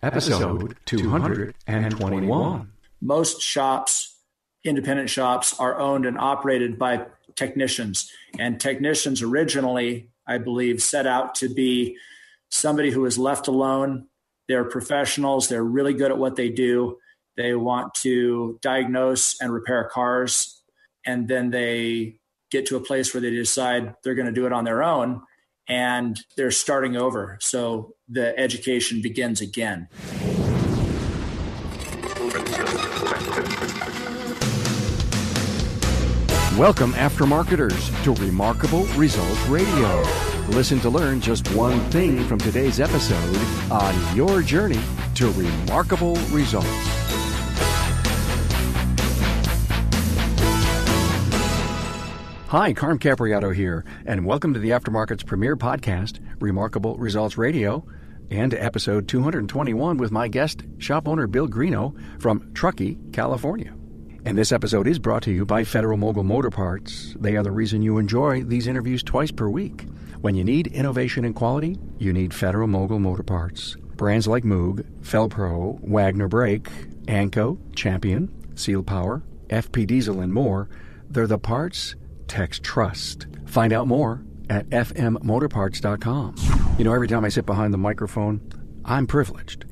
episode 221. Most shops, independent shops, are owned and operated by technicians. And technicians originally, I believe, set out to be somebody who is left alone. They're professionals. They're really good at what they do. They want to diagnose and repair cars. And then they get to a place where they decide they're going to do it on their own. And they're starting over. So the education begins again. Welcome, aftermarketers, to Remarkable Results Radio. Listen to learn just one thing from today's episode on your journey to remarkable results. Hi, Carm Capriato here, and welcome to the Aftermarket's premier podcast, Remarkable Results Radio, and episode 221 with my guest, shop owner Bill Greeno from Truckee, California. And this episode is brought to you by Federal Mogul Motor Parts. They are the reason you enjoy these interviews twice per week. When you need innovation and quality, you need Federal Mogul Motor Parts. Brands like Moog, Felpro, Wagner Brake, Anco, Champion, Seal Power, FP Diesel, and more, they're the parts techs trust. Find out more at fmmotorparts.com. You know, every time I sit behind the microphone, I'm privileged.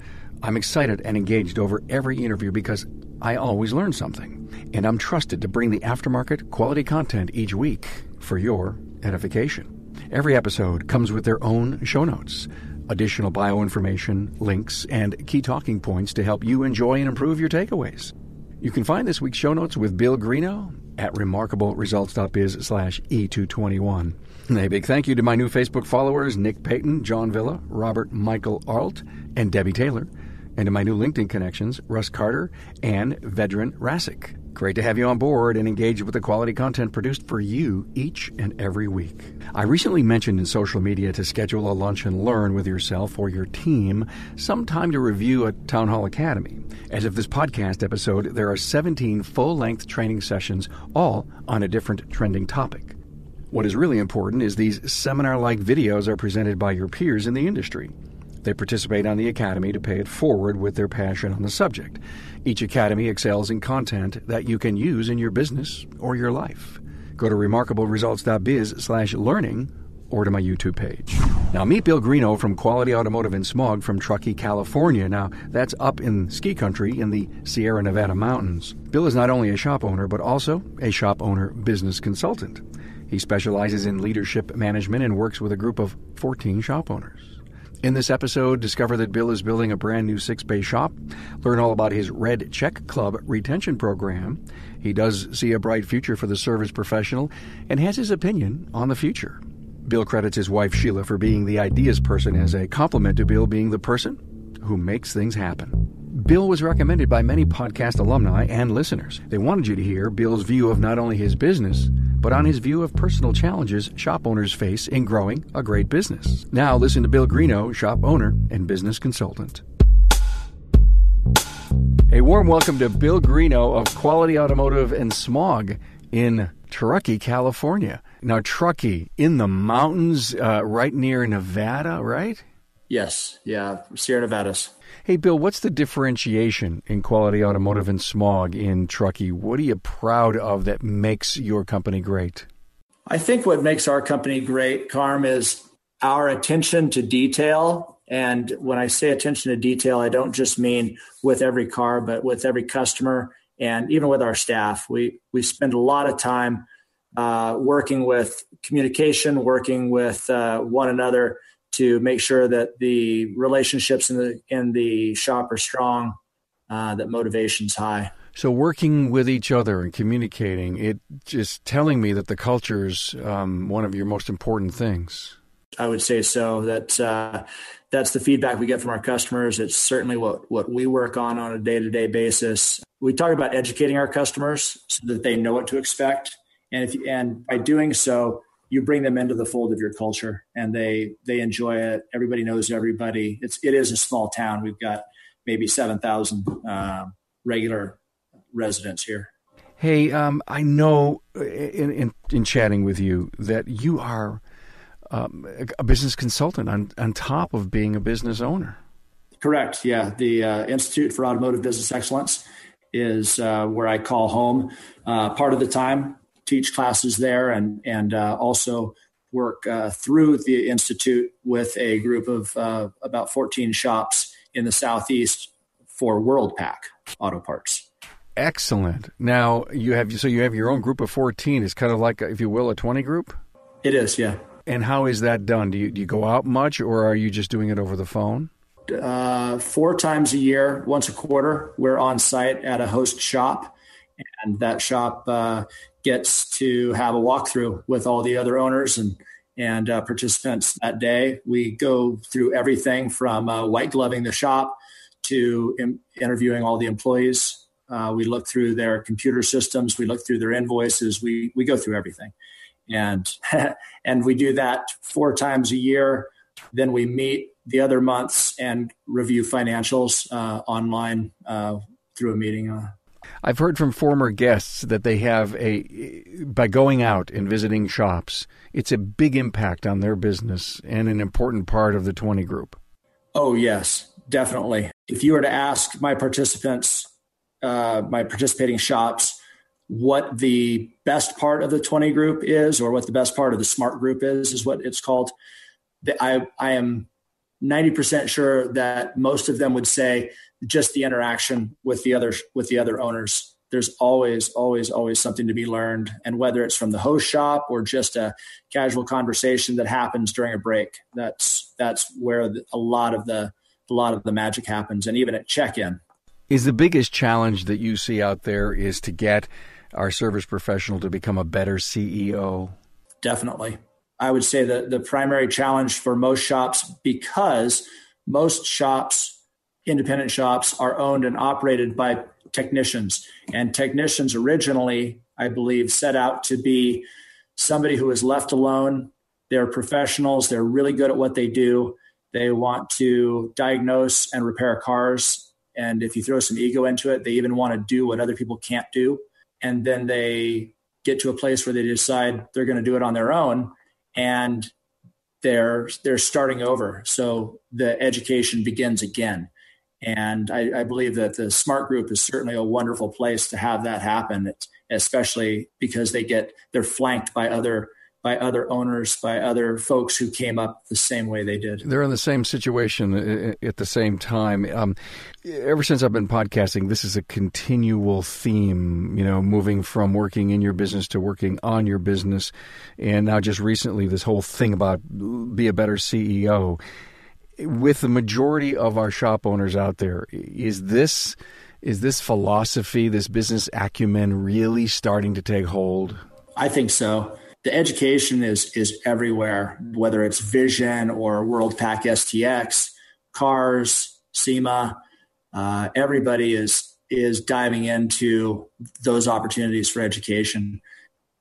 I'm excited and engaged over every interview because I always learn something. And I'm trusted to bring the aftermarket quality content each week for your edification. Every episode comes with their own show notes, additional bio information, links, and key talking points to help you enjoy and improve your takeaways. You can find this week's show notes with Bill Greeno at remarkableresults.biz/E221. A big thank you to my new Facebook followers, Nick Payton, John Villa, Robert Michael Arlt, and Debbie Taylor, and to my new LinkedIn connections, Russ Carter and Vedran Rasic. Great to have you on board and engage with the quality content produced for you each and every week. I recently mentioned in social media to schedule a lunch and learn with yourself or your team sometime to review at Town Hall Academy. As of this podcast episode, there are 17 full-length training sessions, all on a different trending topic. What is really important is these seminar-like videos are presented by your peers in the industry. They participate on the Academy to pay it forward with their passion on the subject. Each Academy excels in content that you can use in your business or your life. Go to remarkableresults.biz/learning or to my YouTube page. Now, meet Bill Greeno from Quality Automotive and Smog from Truckee, California. Now, that's up in ski country in the Sierra Nevada mountains. Bill is not only a shop owner, but also a shop owner business consultant. He specializes in leadership management and works with a group of 14 shop owners. In this episode, discover that Bill is building a brand new 6-bay shop, learn all about his Red Check Club retention program. He does see a bright future for the service professional and has his opinion on the future. Bill credits his wife Sheila for being the ideas person as a compliment to Bill being the person who makes things happen. Bill was recommended by many podcast alumni and listeners. They wanted you to hear Bill's view of not only his business, but on his view of personal challenges shop owners face in growing a great business. Now listen to Bill Greeno, shop owner and business consultant. A warm welcome to Bill Greeno of Quality Automotive and Smog in Truckee, California. Now, Truckee, in the mountains right near Nevada, right? Yes. Yeah. Sierra Nevadas. Hey, Bill, what's the differentiation in Quality Automotive and Smog in Truckee? What are you proud of that makes your company great? I think what makes our company great, Carm, is our attention to detail. And when I say attention to detail, I don't just mean with every car, but with every customer and even with our staff. We spend a lot of time working with communication, working with one another to make sure that the relationships in the shop are strong, that motivation's high. So working with each other and communicating, it just telling me that the culture is one of your most important things. I would say so. That's the feedback we get from our customers. It's certainly what we work on a day-to-day basis. We talk about educating our customers so that they know what to expect. And by doing so, you bring them into the fold of your culture and they enjoy it. Everybody knows everybody. It is a small town. We've got maybe 7,000 regular residents here. Hey, I know in chatting with you that you are a business consultant on top of being a business owner. Correct. Yeah. The Institute for Automotive Business Excellence is where I call home part of the time, teach classes there, and also work through the Institute with a group of about 14 shops in the Southeast for WorldPack auto parts. Excellent. Now, you have your own group of 14. It's kind of like, if you will, a 20 group? It is, yeah. And how is that done? Do you go out much, or are you just doing it over the phone? 4 times a year, once a quarter, we're on site at a host shop, and that shop gets to have a walkthrough with all the other owners and participants that day. We go through everything from white gloving the shop to interviewing all the employees. We look through their computer systems. We look through their invoices. We go through everything. And and we do that 4 times a year. Then we meet the other months and review financials online through a meeting. I've heard from former guests that they have by going out and visiting shops, it's a big impact on their business and an important part of the 20 group. Oh, yes, definitely. If you were to ask my participants, my participating shops, what the best part of the 20 group is, or what the best part of the SMART group is what it's called, I am 90% sure that most of them would say just the interaction with the other owners. There's always something to be learned, and whether it's from the host shop or just a casual conversation that happens during a break, that's where a lot of the magic happens, and even at check-in. Is the biggest challenge that you see out there is to get our service professional to become a better CEO? Definitely. I would say that the primary challenge for most shops, because most shops, independent shops, are owned and operated by technicians. And technicians originally, I believe, set out to be somebody who is left alone. They're professionals. They're really good at what they do. They want to diagnose and repair cars. And if you throw some ego into it, they even want to do what other people can't do. And then they get to a place where they decide they're going to do it on their own, and they're starting over. So the education begins again. And I believe that the SMART group is certainly a wonderful place to have that happen, especially because they're flanked by other owners, by other folks who came up the same way they did. They're in the same situation at the same time. Ever since I've been podcasting, this is a continual theme, moving from working in your business to working on your business. And now just recently, this whole thing about be a better CEO. With the majority of our shop owners out there, is this philosophy, this business acumen really starting to take hold? I think so. The education is everywhere, whether it's Vision or WorldPack STX, cars, SEMA. Everybody is diving into those opportunities for education.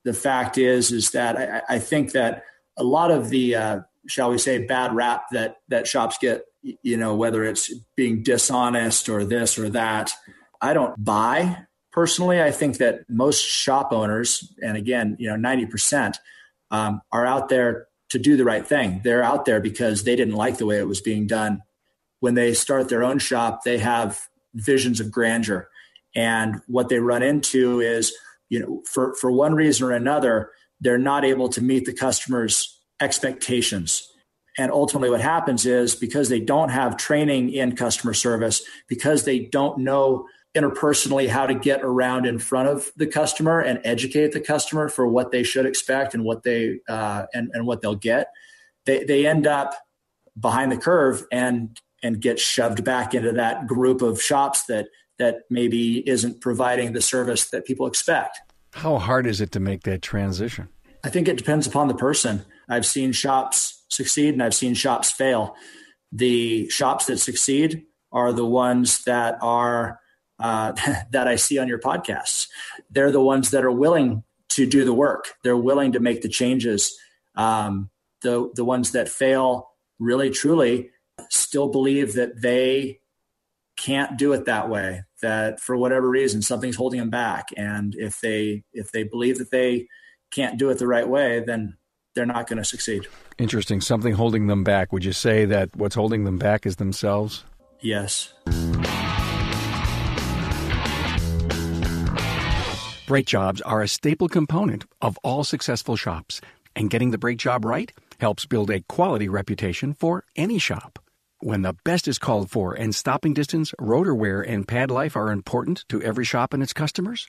The fact is that I think that a lot of the shall we say, bad rap that shops get, whether it's being dishonest or this or that, I don't buy. Personally, I think that most shop owners, and again, 90%, are out there to do the right thing. They're out there because they didn't like the way it was being done. When they start their own shop, they have visions of grandeur. And what they run into is, for one reason or another, they're not able to meet the customer's expectations. And ultimately what happens is, because they don't have training in customer service, because they don't know interpersonally how to get around in front of the customer and educate the customer for what they should expect and what they and what they'll get, they end up behind the curve and get shoved back into that group of shops that maybe isn't providing the service that people expect. How hard is it to make that transition? I think it depends upon the person. I've seen shops succeed and I've seen shops fail. The shops that succeed are the ones that are that I see on your podcasts. They're the ones that are willing to do the work. They're willing to make the changes. The ones that fail really, truly still believe that they can't do it that way, that for whatever reason, something's holding them back. And if they believe that they can't do it the right way, then they're not going to succeed. Interesting. Something holding them back. Would you say that what's holding them back is themselves? Yes. Brake jobs are a staple component of all successful shops, and getting the brake job right helps build a quality reputation for any shop. When the best is called for and stopping distance, rotor wear, and pad life are important to every shop and its customers,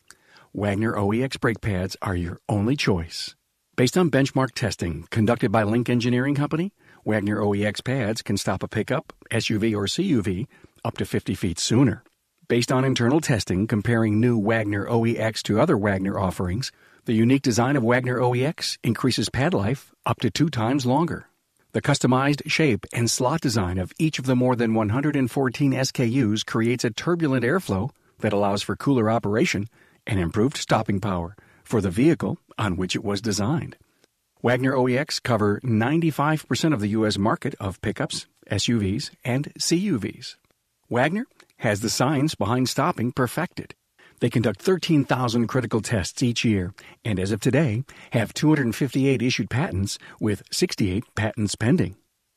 Wagner OEX brake pads are your only choice. Based on benchmark testing conducted by Link Engineering Company, Wagner OEX pads can stop a pickup, SUV, or CUV up to 50 feet sooner. Based on internal testing comparing new Wagner OEX to other Wagner offerings, the unique design of Wagner OEX increases pad life up to 2 times longer. The customized shape and slot design of each of the more than 114 SKUs creates a turbulent airflow that allows for cooler operation and improved stopping power for the vehicle on which it was designed. Wagner OEX cover 95% of the U.S. market of pickups, SUVs, and CUVs. Wagner has the science behind stopping perfected. They conduct 13,000 critical tests each year, and as of today, have 258 issued patents with 68 patents pending.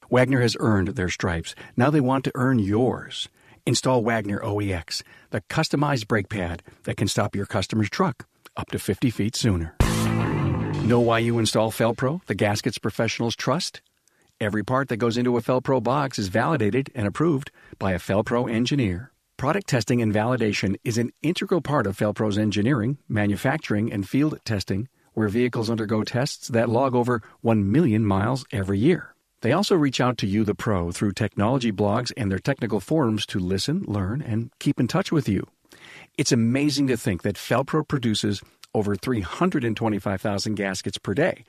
Wagner has earned their stripes. Now they want to earn yours. Install Wagner OEX, the customized brake pad that can stop your customer's truck up to 50 feet sooner. Know why you install Felpro, the gaskets professionals trust? Every part that goes into a Felpro box is validated and approved by a Felpro engineer. Product testing and validation is an integral part of Felpro's engineering, manufacturing, and field testing, where vehicles undergo tests that log over 1 million miles every year. They also reach out to you, the pro, through technology blogs and their technical forums to listen, learn, and keep in touch with you. It's amazing to think that Felpro produces over 325,000 gaskets per day.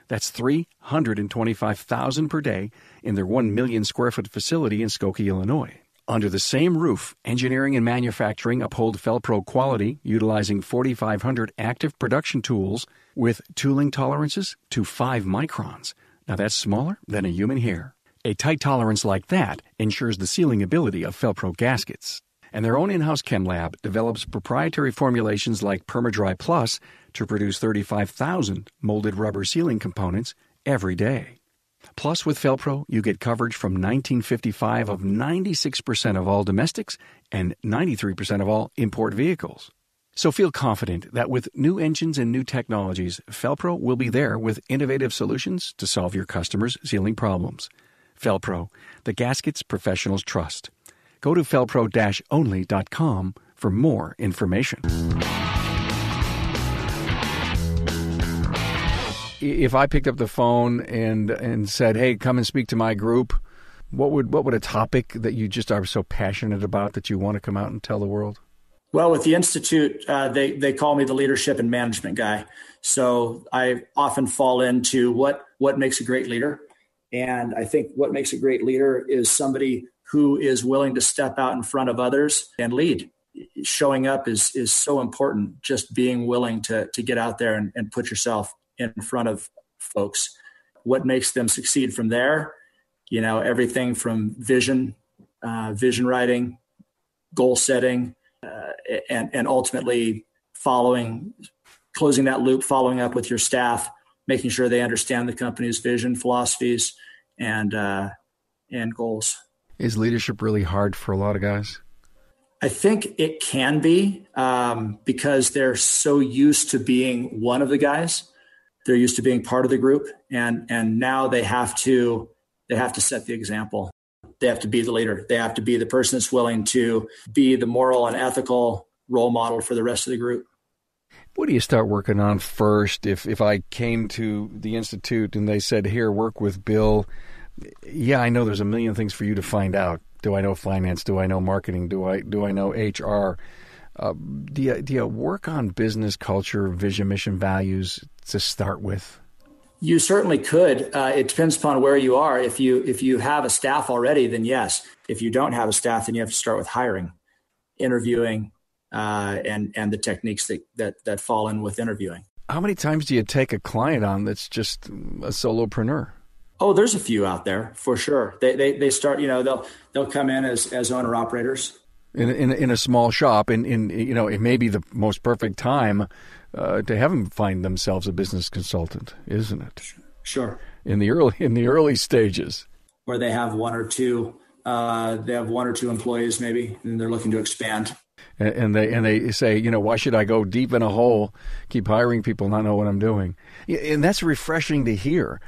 That's 325,000 per day in their 1 million square foot facility in Skokie, Illinois. Under the same roof, engineering and manufacturing uphold Felpro quality, utilizing 4,500 active production tools with tooling tolerances to 5 microns. Now that's smaller than a human hair. A tight tolerance like that ensures the sealing ability of Felpro gaskets. And their own in-house chem lab develops proprietary formulations like PermaDry Plus to produce 35,000 molded rubber sealing components every day. Plus, with Felpro, you get coverage from 1955 of 96% of all domestics and 93% of all import vehicles. So feel confident that with new engines and new technologies, Felpro will be there with innovative solutions to solve your customers' sealing problems. Felpro, the gaskets professionals trust. Go to felpro-only.com for more information. If I picked up the phone and said, "Hey, come and speak to my group," what would a topic that you just are so passionate about that you want to come out and tell the world? Well, with the Institute, they call me the leadership and management guy. So I often fall into what makes a great leader. And I think what makes a great leader is somebody who is willing to step out in front of others and lead. Showing up is so important, just being willing to get out there and put yourself in front of folks. What makes them succeed from there? Everything from vision writing, goal setting, and ultimately closing that loop, following up with your staff, making sure they understand the company's vision, philosophies, and goals. Is leadership really hard for a lot of guys? I think it can be because they're so used to being one of the guys. They're used to being part of the group, and now they have to set the example. They have to be the leader. They have to be the person that's willing to be the moral and ethical role model for the rest of the group. What do you start working on first? If I came to the Institute and they said, "Here, work with Bill," yeah, I know there's a million things for you to find out. Do I know finance? Do I know marketing? Do I know HR? Do you work on business culture, vision, mission, values to start with? You certainly could. It depends upon where you are. If you have a staff already, then yes. If you don't have a staff, then you have to start with hiring, interviewing, and the techniques that fall in with interviewing. How many times do you take a client on that's just a solopreneur? Oh, there's a few out there for sure. They start. They'll come in as owner operators in a small shop, and it may be the most perfect time to have them find themselves a business consultant, isn't it? Sure. In the early stages, where they have one or two They have one or two employees maybe, and they're looking to expand. And they say, why should I go deep in a hole, keep hiring people, not know what I'm doing? And that's refreshing to hear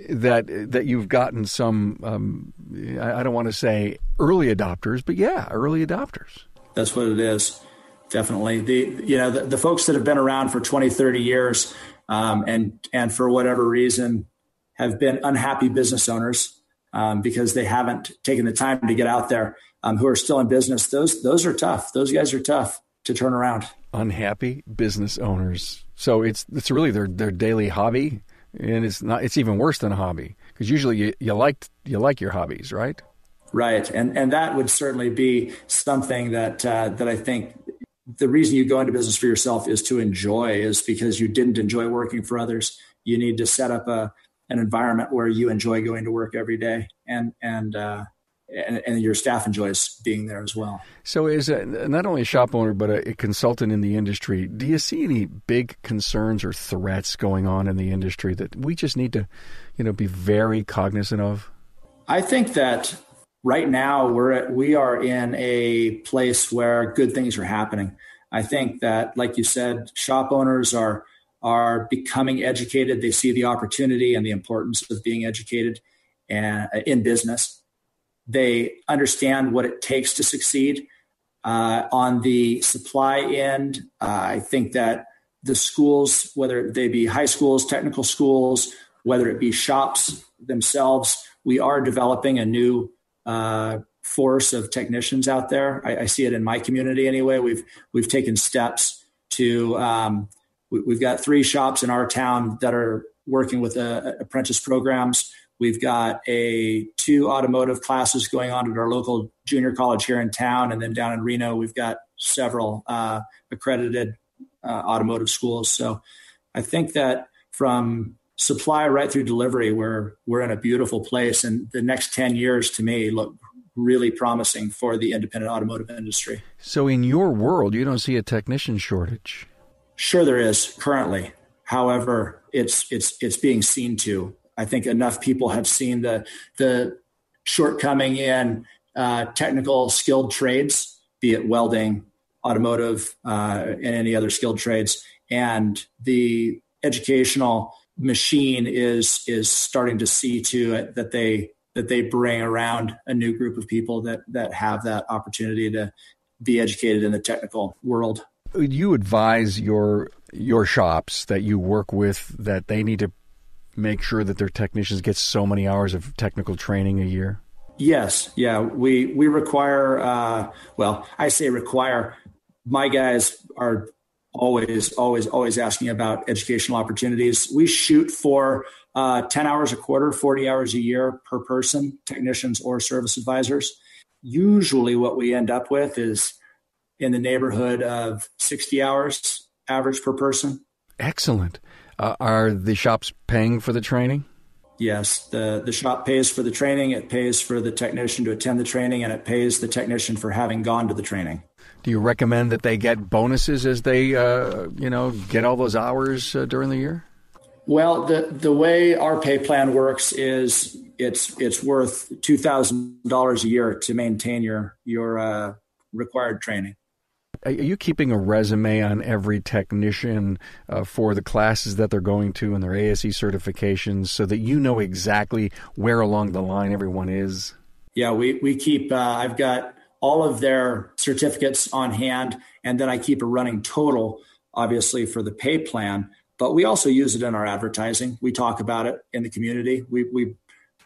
that you've gotten some, I don't want to say early adopters, but yeah, early adopters. That's what it is. Definitely. The folks that have been around for 20, 30 years, and for whatever reason have been unhappy business owners, because they haven't taken the time to get out there, who are still in business. Those are tough. Those guys are tough to turn around. Unhappy business owners. So it's really their daily hobby, and it's even worse than a hobby, because usually you like your hobbies, right? Right. And that would certainly be something that I think the reason you go into business for yourself is to enjoy, is because you didn't enjoy working for others. You need to set up an environment where you enjoy going to work every day, and your staff enjoys being there as well. So as not only a shop owner, but a consultant in the industry, do you see any big concerns or threats going on in the industry that we just need to, be very cognizant of? I think that right now we are in a place where good things are happening. I think that, like you said, shop owners are becoming educated. They see the opportunity and the importance of being educated and in business. They understand what it takes to succeed. On the supply end, I think that the schools, whether they be high schools, technical schools, whether it be shops themselves, we are developing a new force of technicians out there. I see it in my community anyway. We've taken steps to we've got 3 shops in our town that are working with apprentice programs. We've got 2 automotive classes going on at our local junior college here in town, and then down in Greeno we've got several accredited automotive schools. So I think that from supply right through delivery, we're in a beautiful place, and the next 10 years to me look really promising for the independent automotive industry. So in your world, you don't see a technician shortage? Sure there is currently. However, it's being seen to. I think enough people have seen the shortcoming in technical skilled trades, be it welding, automotive, and any other skilled trades, and the educational machine is starting to see to it that they bring around a new group of people that have that opportunity to be educated in the technical world. You advise your shops that you work with that they need to make sure that their technicians get so many hours of technical training a year? Yes. Yeah. We require, I say require. My guys are always asking about educational opportunities. We shoot for 10 hours a quarter, 40 hours a year per person, technicians or service advisors. Usually what we end up with is in the neighborhood of 60 hours average per person. Excellent. Are the shops paying for the training? Yes, the shop pays for the training. It pays for the technician to attend the training, and it pays the technician for having gone to the training. Do you recommend that they get bonuses as they, get all those hours during the year? Well, the way our pay plan works is it's worth $2,000 a year to maintain your required training. Are you keeping a resume on every technician for the classes that they're going to and their ASE certifications so that you know exactly where along the line everyone is? Yeah, we keep, I've got all of their certificates on hand, and then I keep a running total, obviously, for the pay plan. But we also use it in our advertising. We talk about it in the community. We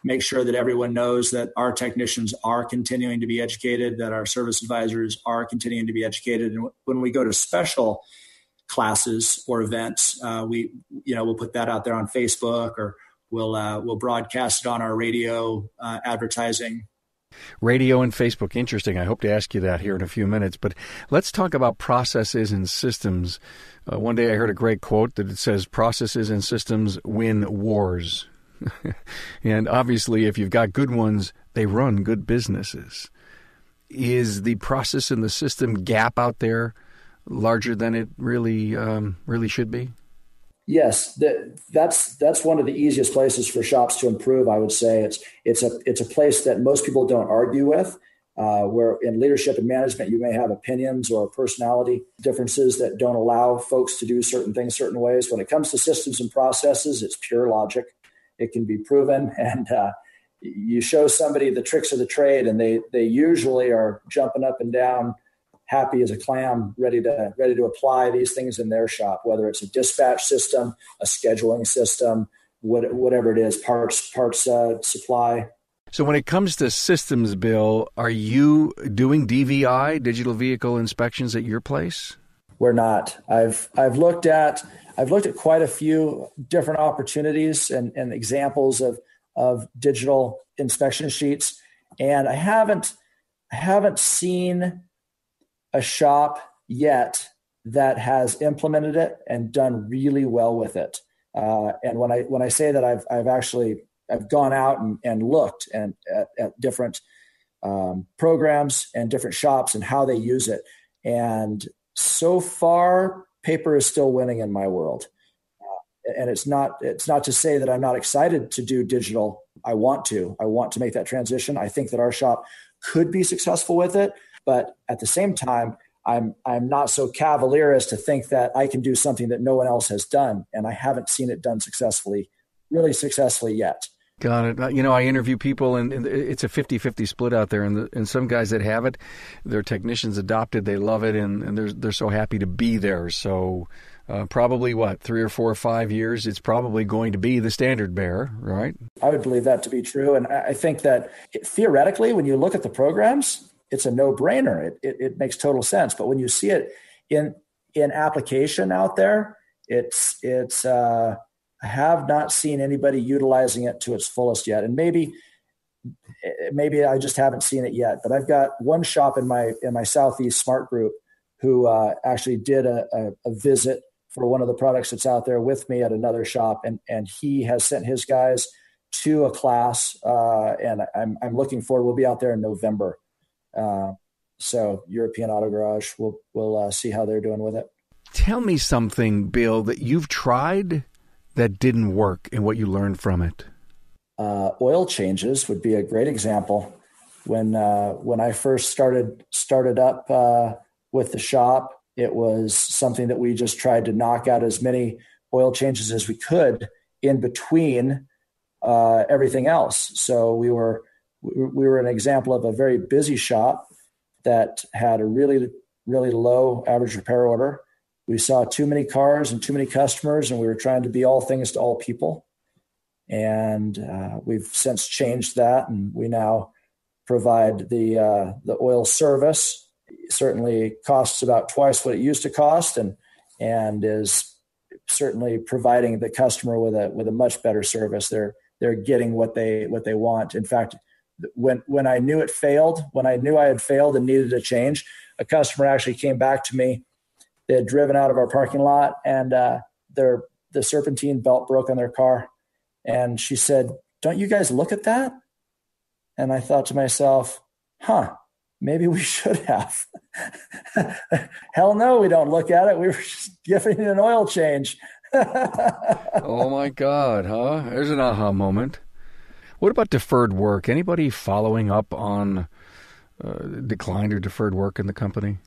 make sure that everyone knows that our technicians are continuing to be educated, that our service advisors are continuing to be educated. And when we go to special classes or events, we'll put that out there on Facebook, or we'll broadcast it on our radio advertising. Radio and Facebook, interesting. I hope to ask you that here in a few minutes. But let's talk about processes and systems. One day I heard a great quote that it says, "Processes and systems win wars." And obviously, if you've got good ones, they run good businesses. Is the process and the system gap out there larger than it really should be? Yes, that's one of the easiest places for shops to improve. I would say it's a place that most people don't argue with. Where in leadership and management, you may have opinions or personality differences that don't allow folks to do certain things certain ways. When it comes to systems and processes, it's pure logic. It can be proven, and you show somebody the tricks of the trade, and they usually are jumping up and down, happy as a clam, ready to apply these things in their shop, whether it's a dispatch system, a scheduling system, whatever it is, parts supply. So when it comes to systems, Bill, are you doing DVI, digital vehicle inspections, at your place? We're not. I've looked at quite a few different opportunities and examples of digital inspection sheets, and I haven't seen a shop yet that has implemented it and done really well with it. And when I say that, I've gone out and looked at different programs and different shops and how they use it. And so far, paper is still winning in my world. And it's not to say that I'm not excited to do digital. I want to make that transition. I think that our shop could be successful with it, but at the same time, I'm not so cavalier as to think that I can do something that no one else has done, and I haven't seen it done really successfully yet. Got it. I interview people, and it's a 50-50 split out there. And some guys that have it, their technicians adopted, they love it, and they're so happy to be there. So probably 3 or 4 or 5 years, it's probably going to be the standard bearer, right? I would believe that to be true. And I think that theoretically, when you look at the programs, it's a no-brainer. It makes total sense. But when you see it in application out there, I have not seen anybody utilizing it to its fullest yet. And maybe I just haven't seen it yet. But I've got one shop in my Southeast Smart Group who actually did a visit for one of the products that's out there with me at another shop. And he has sent his guys to a class. And I'm looking forward. We'll be out there in November. So European Auto Garage, we'll see how they're doing with it. Tell me something, Bill, that you've tried that didn't work and what you learned from it. Oil changes would be a great example. When I first started up with the shop, it was something that we just tried to knock out as many oil changes as we could in between everything else. So we were an example of a very busy shop that had a really, really low average repair order. We saw too many cars and too many customers, and we were trying to be all things to all people. And we've since changed that, and we now provide the oil service. It certainly costs about twice what it used to cost, and is certainly providing the customer with a much better service. They're getting what they want. In fact, when I knew when I knew I had failed and needed a change, a customer actually came back to me. They had driven out of our parking lot, and the serpentine belt broke on their car. And she said, "Don't you guys look at that?" And I thought to myself, maybe we should have. Hell no, we don't look at it. We were just giving it an oil change. Oh my God, huh? There's an aha moment. What about deferred work? Anybody following up on declined or deferred work in the company?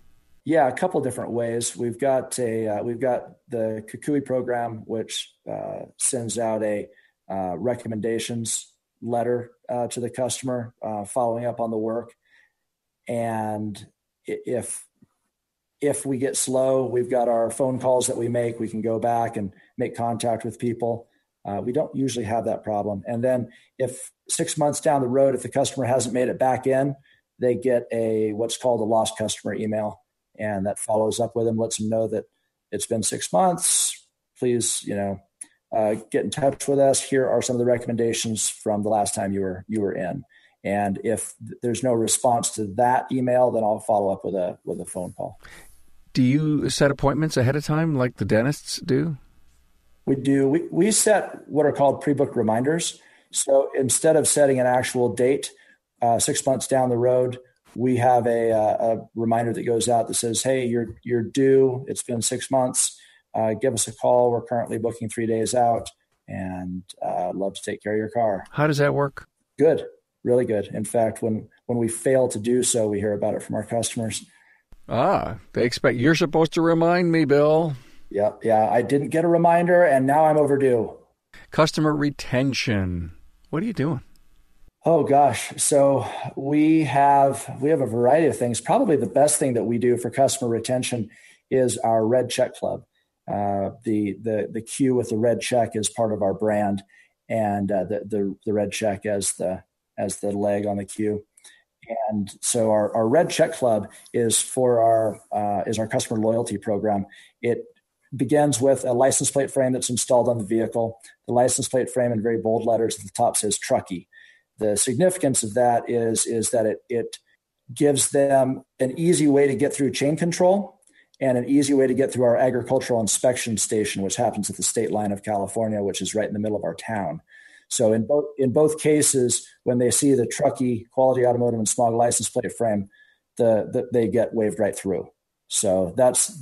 Yeah, a couple different ways. We've got the Kukui program, which sends out a recommendations letter to the customer following up on the work. And if we get slow, we've got our phone calls that we make. We can go back and make contact with people. We don't usually have that problem. And then if 6 months down the road, if the customer hasn't made it back in, they get what's called a lost customer email. And that follows up with them, lets them know that it's been 6 months. Please, get in touch with us. Here are some of the recommendations from the last time you were in. And if there's no response to that email, then I'll follow up with a phone call. Do you set appointments ahead of time like the dentists do? We do. We set what are called pre-booked reminders. So instead of setting an actual date 6 months down the road, we have a reminder that goes out that says, "Hey, you're due. It's been 6 months. give us a call. We're currently booking 3 days out, and I'd love to take care of your car. How does that work? Good, really good. In fact, when we fail to do so, we hear about it from our customers. They expect you're supposed to remind me, Bill. Yep, yeah, I didn't get a reminder, and now I'm overdue. Customer retention. What are you doing? Oh gosh, so we have a variety of things. Probably the best thing that we do for customer retention is our red check club. The Q with the red check is part of our brand, and the red check as the leg on the Q. And so our red check club is for our customer loyalty program. It begins with a license plate frame that's installed on the vehicle. The license plate frame in very bold letters at the top says Truckee. The significance of that is that it gives them an easy way to get through chain control and an easy way to get through our agricultural inspection station, which happens at the state line of California, which is right in the middle of our town. So in both cases, when they see the Truckee Quality Automotive and Smog license plate frame, they get waved right through. So that's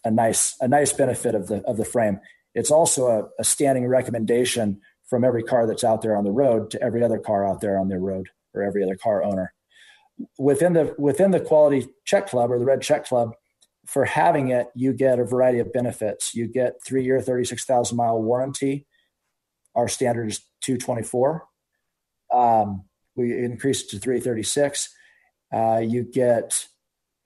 a nice benefit of the frame. It's also a standing recommendation from every car that's out there on the road to every other car out there on the road, or every other car owner. Within the Quality Check Club, or the Red Check Club, for having it, you get a variety of benefits. You get 3-year, 36,000-mile warranty. Our standard is 224. We increased it to 336. You get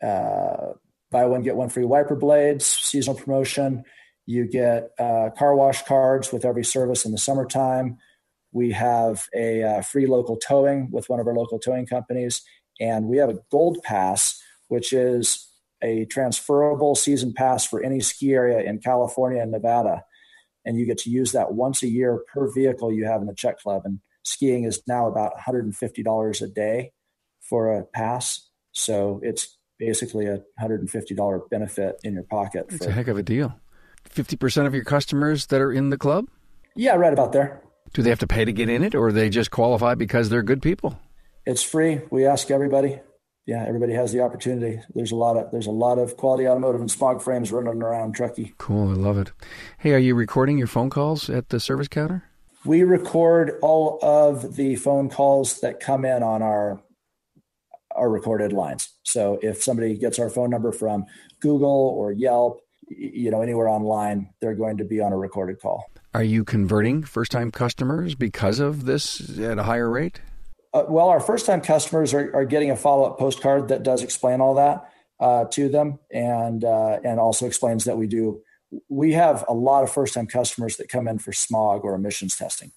buy one, get one free wiper blades, seasonal promotion. You get car wash cards with every service in the summertime. We have a free local towing with one of our local towing companies. And we have a gold pass, which is a transferable season pass for any ski area in California and Nevada. And you get to use that once a year per vehicle you have in the Check Club. And skiing is now about $150 a day for a pass. So it's basically a $150 benefit in your pocket. It's a heck of a deal. 50% of your customers that are in the club? Yeah, right about there. Do they have to pay to get in it, or they just qualify because they're good people? It's free. We ask everybody. Yeah, everybody has the opportunity. There's a lot of Quality Automotive and Smog frames running around Truckee. Cool, I love it. Hey, are you recording your phone calls at the service counter? We record all of the phone calls that come in on our recorded lines. So if somebody gets our phone number from Google or Yelp, anywhere online, they're going to be on a recorded call. Are you converting first-time customers because of this at a higher rate? Well, our first-time customers are getting a follow-up postcard that does explain all that to them, and also explains that we have a lot of first-time customers that come in for smog or emissions testing.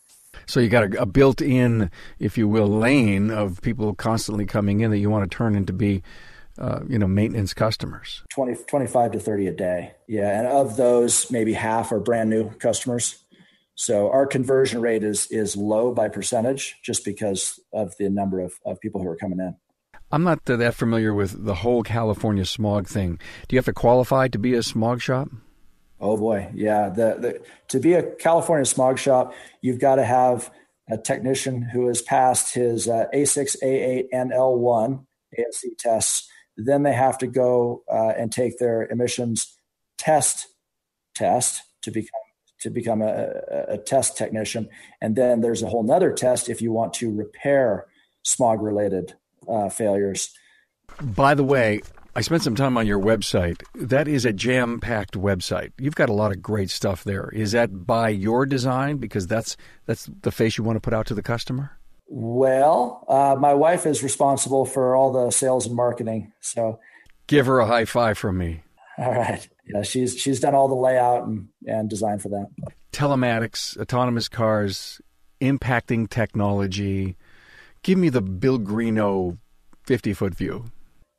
So you got a built-in, if you will, lane of people constantly coming in that you want to turn into be maintenance customers. 25 to 30 a day. Yeah. And of those, maybe half are brand new customers. So our conversion rate is low by percentage just because of the number of people who are coming in. I'm not that familiar with the whole California smog thing. Do you have to qualify to be a smog shop? Oh boy. Yeah. To be a California smog shop, you've got to have a technician who has passed his A6, A8, and L1 ASC tests. Then they have to go and take their emissions test to become a test technician. And then there's a whole nother test if you want to repair smog-related failures. By the way, I spent some time on your website. That is a jam-packed website. You've got a lot of great stuff there. Is that by your design because that's the face you want to put out to the customer? Well, my wife is responsible for all the sales and marketing. So give her a high five from me. All right. Yeah, she's done all the layout and design for that. Telematics, autonomous cars, impacting technology. Give me the Bill Greeno 50-foot view.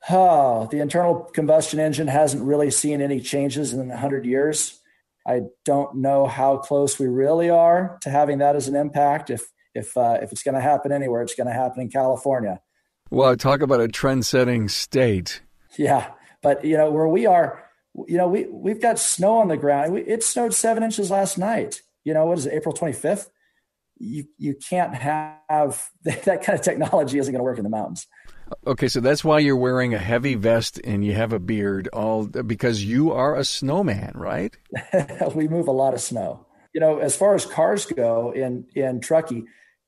Oh, the internal combustion engine hasn't really seen any changes in 100 years. I don't know how close we really are to having that as an impact. If it's going to happen anywhere, it's going to happen in California. Well, talk about a trend-setting state. Yeah, but where we are, we've got snow on the ground. It snowed 7 inches last night. What is it, April 25th? you can't have that kind of technology isn't going to work in the mountains. Okay, so that's why you're wearing a heavy vest and you have a beard, all because you are a snowman, right? We move a lot of snow. As far as cars go in Truckee,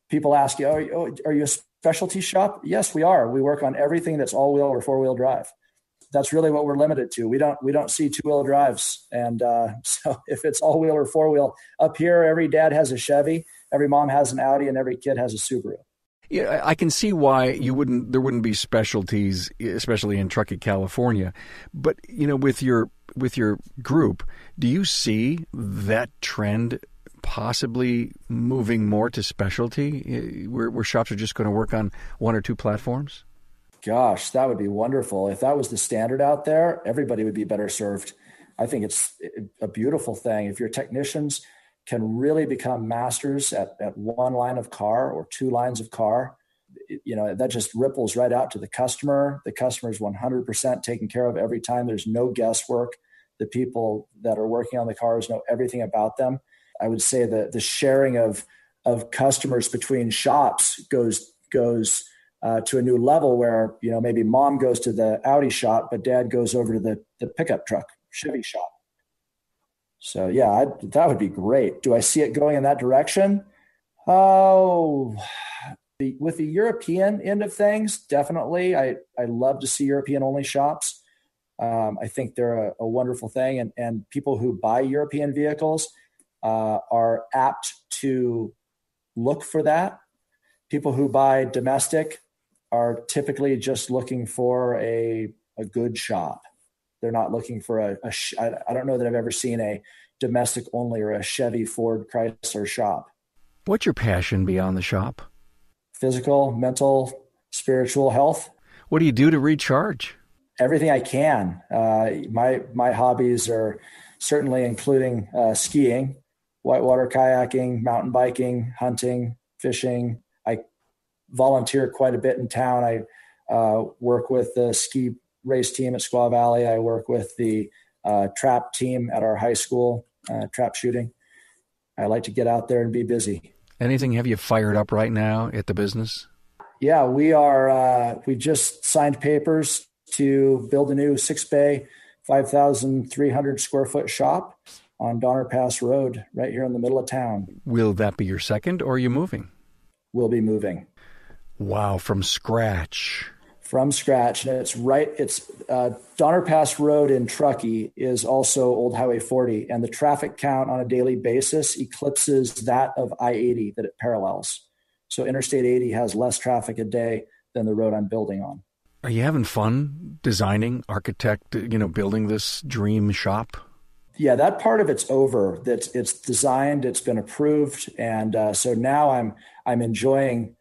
people ask you, are you a specialty shop? Yes, we are. We work on everything that's all-wheel or four-wheel drive. That's really what we're limited to. We don't see two-wheel drives. And so if it's all-wheel or four-wheel, up here, every dad has a Chevy, every mom has an Audi, and every kid has a Subaru. Yeah, I can see why there wouldn't be specialties, especially in Truckee, California. But with your group, do you see that trend possibly moving more to specialty, where shops are just going to work on one or two platforms? Gosh, that would be wonderful. If that was the standard out there, everybody would be better served. I think it's a beautiful thing. If your technicians can really become masters at one line of car or two lines of car, that just ripples right out to the customer. The customer is 100% taken care of every time. There's no guesswork. The people that are working on the cars know everything about them. I would say that the sharing of customers between shops goes to a new level where, maybe mom goes to the Audi shop, but dad goes over to the pickup truck Chevy shop. So yeah, that would be great. Do I see it going in that direction? Oh, with the European end of things, definitely. I love to see European only shops. I think they're a wonderful thing. And people who buy European vehicles are apt to look for that. People who buy domestic are typically just looking for a good shop. They're not looking for I don't know that I've ever seen a domestic only or a Chevy, Ford, Chrysler shop. What's your passion beyond the shop? Physical, mental, spiritual health. What do you do to recharge? Everything I can. My hobbies are certainly including skiing, whitewater kayaking, mountain biking, hunting, fishing. I volunteer quite a bit in town. I work with the ski race team at Squaw Valley. I work with the trap team at our high school, trap shooting. I like to get out there and be busy. Anything have you fired up right now at the business? Yeah, we just signed papers to build a new 6-bay, 5,300 square foot shop on Donner Pass Road right here in the middle of town. Will that be your second, or are you moving? We'll be moving. Wow, from scratch. From scratch. And it's Donner Pass Road in Truckee is also Old Highway 40, and the traffic count on a daily basis eclipses that of I-80 that it parallels. So Interstate 80 has less traffic a day than the road I'm building on. Are you having fun designing, building this dream shop? Yeah, that part of it's over. It's designed, it's been approved, and so now I'm enjoying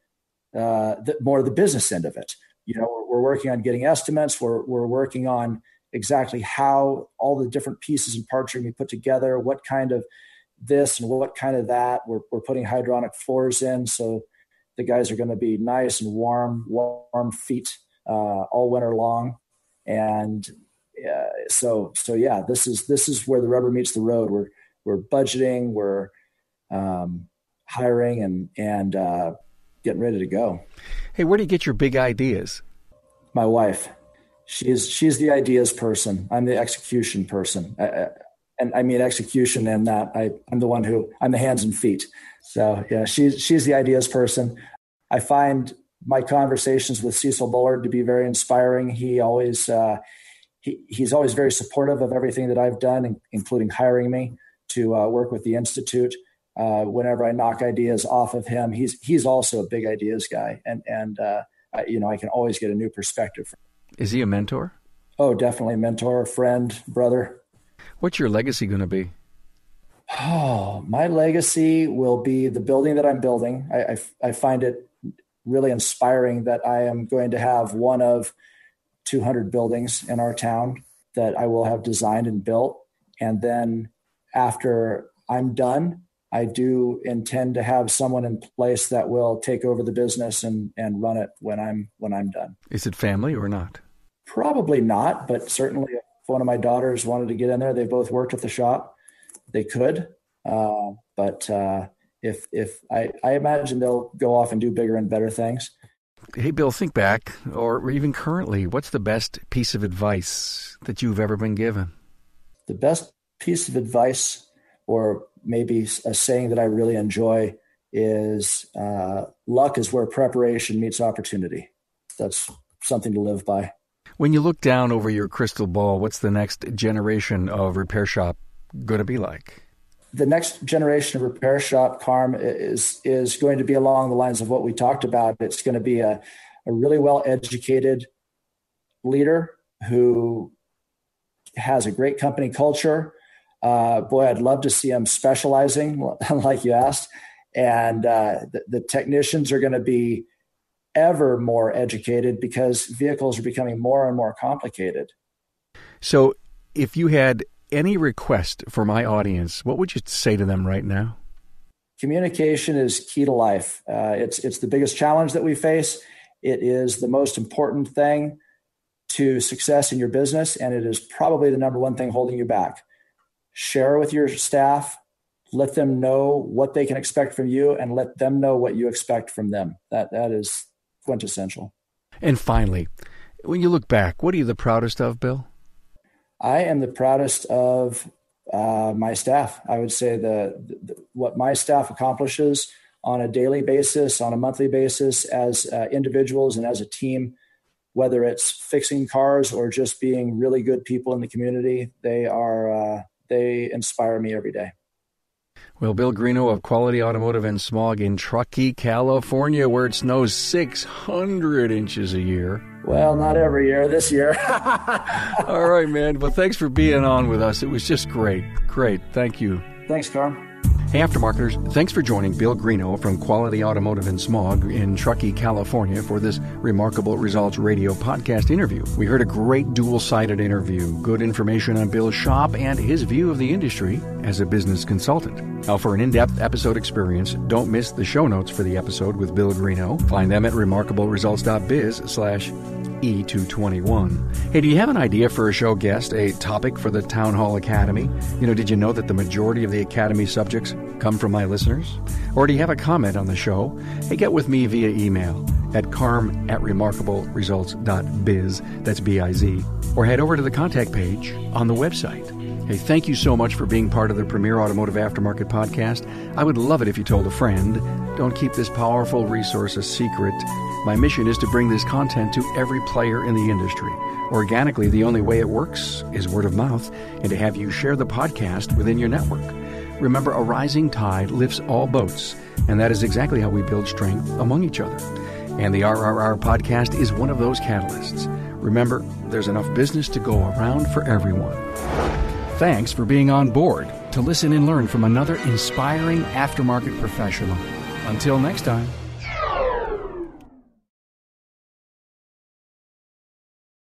more of the business end of it. We're working on getting estimates. We're working on exactly how all the different pieces and parts are going to be put together. What kind of this and what kind of that. We're putting hydronic floors in, so the guys are going to be nice and warm feet all winter long. And so yeah, this is where the rubber meets the road. We're budgeting, we're hiring, and getting ready to go. Hey, where do you get your big ideas? My wife. She's the ideas person. I'm the execution person. And I mean execution in that I'm the hands and feet. So yeah, she's the ideas person. I find my conversations with Cecil Bullard to be very inspiring. He's always very supportive of everything that I've done, including hiring me to work with the Institute. Whenever I knock ideas off of him, he's also a big ideas guy, and I can always get a new perspective. Is he a mentor? Oh, definitely a mentor, friend, brother. What's your legacy going to be? Oh, my legacy will be the building that I'm building. I find it really inspiring that I am going to have one of 200 buildings in our town that I will have designed and built. And then after I'm done, I do intend to have someone in place that will take over the business and run it when I'm done. Is it family or not? Probably not, but certainly if one of my daughters wanted to get in there, they both worked at the shop, they could. But if I imagine they'll go off and do bigger and better things. Hey, Bill, think back, or even currently, what's the best piece of advice that you've ever been given? The best piece of advice, or maybe a saying that I really enjoy, is luck is where preparation meets opportunity. That's something to live by. When you look down over your crystal ball, what's the next generation of repair shop going to be like? The next generation of repair shop, Carm, is going to be along the lines of what we talked about. It's going to be a really well-educated leader who has a great company culture. Boy, I'd love to see them specializing, like you asked. And the technicians are going to be ever more educated because vehicles are becoming more and more complicated. So if you had any request for my audience, what would you say to them right now? Communication is key to life. It's the biggest challenge that we face. It is the most important thing to success in your business, and it is probably the number one thing holding you back. Share with your staff. Let them know what they can expect from you, and let them know what you expect from them. That is quintessential. And finally, when you look back, what are you the proudest of, Bill? I am the proudest of my staff. I would say what my staff accomplishes on a daily basis, on a monthly basis, as individuals and as a team, whether it's fixing cars or just being really good people in the community, they inspire me every day. Well, Bill Greeno of Quality Automotive and Smog in Truckee, California, where it snows 600 inches a year. Well, not every year, this year. All right, man. Well, thanks for being on with us. It was just great. Great. Thank you. Thanks, Carm. Hey, Aftermarketers, thanks for joining Bill Greeno from Quality Automotive and Smog in Truckee, California for this Remarkable Results Radio podcast interview. We heard a great dual-sided interview, good information on Bill's shop and his view of the industry as a business consultant. Now, for an in-depth episode experience, don't miss the show notes for the episode with Bill Greeno. Find them at remarkableresults.biz/E221. Hey, do you have an idea for a show guest, a topic for the Town Hall Academy? Did you know that the majority of the Academy subjects come from my listeners? Or do you have a comment on the show? Hey, get with me via email at carm@remarkableresults.biz, that's B-I-Z, or head over to the contact page on the website. Hey, thank you so much for being part of the Premier Automotive Aftermarket podcast. I would love it if you told a friend. Don't keep this powerful resource a secret. My mission is to bring this content to every player in the industry. Organically, the only way it works is word of mouth, and to have you share the podcast within your network. Remember, a rising tide lifts all boats, and that is exactly how we build strength among each other. And the RRR podcast is one of those catalysts. Remember, there's enough business to go around for everyone. Thanks for being on board to listen and learn from another inspiring aftermarket professional. Until next time.